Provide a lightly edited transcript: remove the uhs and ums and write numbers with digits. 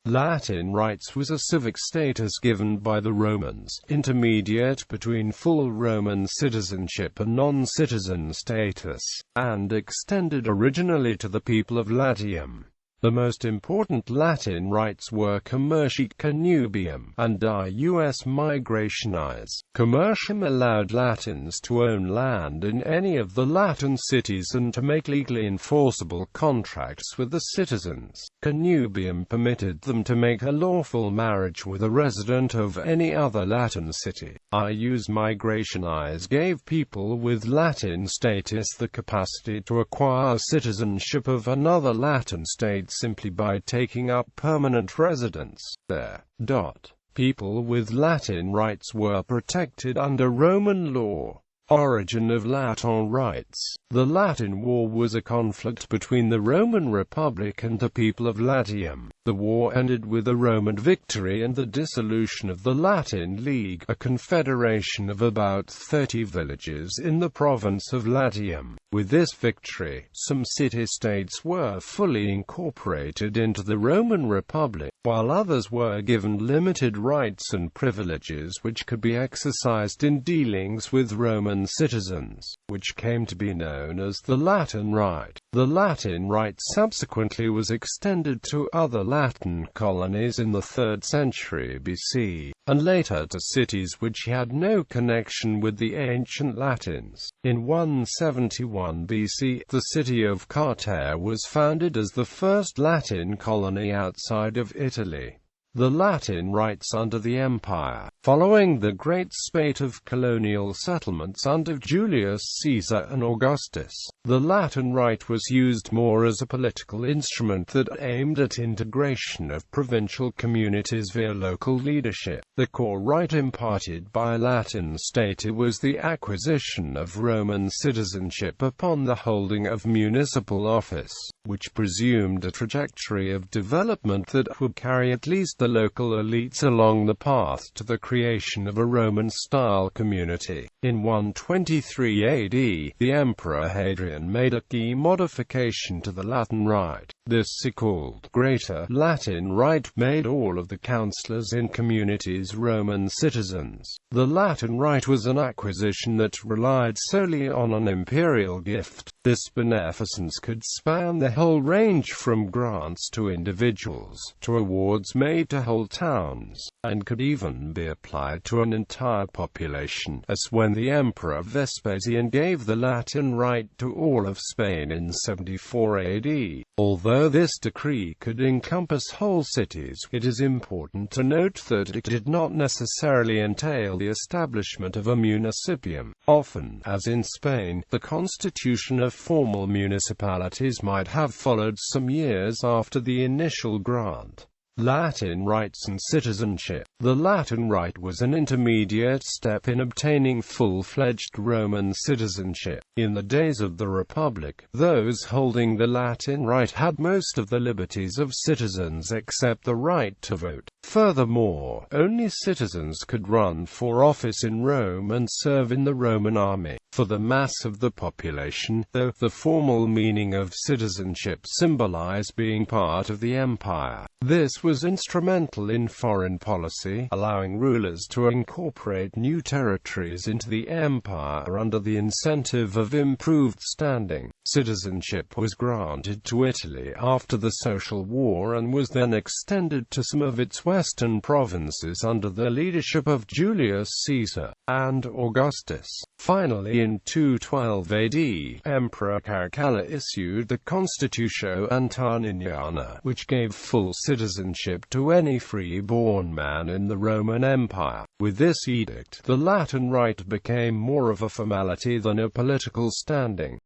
Latin rights was a civic status given by the Romans, intermediate between full Roman citizenship and non-citizen status, and extended originally to the people of Latium. The most important Latin rights were Connubium and migrationis.Commercium allowed Latins to own land in any of the Latin cities and to make legally enforceable contracts with the citizens. Connubium permitted them to make a lawful marriage with a resident of any other Latin city. Migrationis gave people with Latin status the capacity to acquire citizenship of another Latin state simply by taking up permanent residence there. People with Latin rights were protected under Roman law. Origin of Latin rights. The Latin War was a conflict between the Roman Republic and the people of Latium. The war ended with a Roman victory and the dissolution of the Latin League, a confederation of about 30 villages in the province of Latium. With this victory, some city-states were fully incorporated into the Roman Republic, while others were given limited rights and privileges which could be exercised in dealings with Roman citizens, which came to be known as the Latin Right. The Latin Right subsequently was extended to other Latin colonies in the 3rd century BC, and later to cities which had no connection with the ancient Latins. In 171 BC, the city of Carthage was founded as the first Latin colony outside of Italy. The Latin rights under the Empire. Following the great spate of colonial settlements under Julius Caesar and Augustus, the Latin right was used more as a political instrument that aimed at integration of provincial communities via local leadership. The core right imparted by Latin status was the acquisition of Roman citizenship upon the holding of municipal office, which presumed a trajectory of development that would carry at least the local elites along the path to the creation of a Roman-style community. In 123 AD, the Emperor Hadrian made a key modification to the Latin Rite. This so-called Greater Latin Rite made all of the councillors in communities Roman citizens. The Latin Rite was an acquisition that relied solely on an imperial gift. This beneficence could span the whole range from grants to individuals, to awards made to whole towns, and could even be applied to an entire population, as when the Emperor Vespasian gave the Latin Rite to all of Spain in 74 AD. Although this decree could encompass whole cities, it is important to note that it did not necessarily entail the establishment of a municipium. Often, as in Spain, the constitution of formal municipalities might have followed some years after the initial grant. Latin rights and citizenship. The Latin Rite was an intermediate step in obtaining full-fledged Roman citizenship. In the days of the Republic, those holding the Latin Rite had most of the liberties of citizens except the right to vote. Furthermore, only citizens could run for office in Rome and serve in the Roman army. For the mass of the population, though, the formal meaning of citizenship symbolized being part of the empire. This was instrumental in foreign policy, allowing rulers to incorporate new territories into the empire under the incentive of improved standing. Citizenship was granted to Italy after the Social War and was then extended to some of its western provinces under the leadership of Julius Caesar and Augustus. Finally, in 212 AD, Emperor Caracalla issued the Constitutio Antoniniana, which gave full citizenship to any free-born man in the Roman Empire. With this edict, the Latin Rite became more of a formality than a political standing.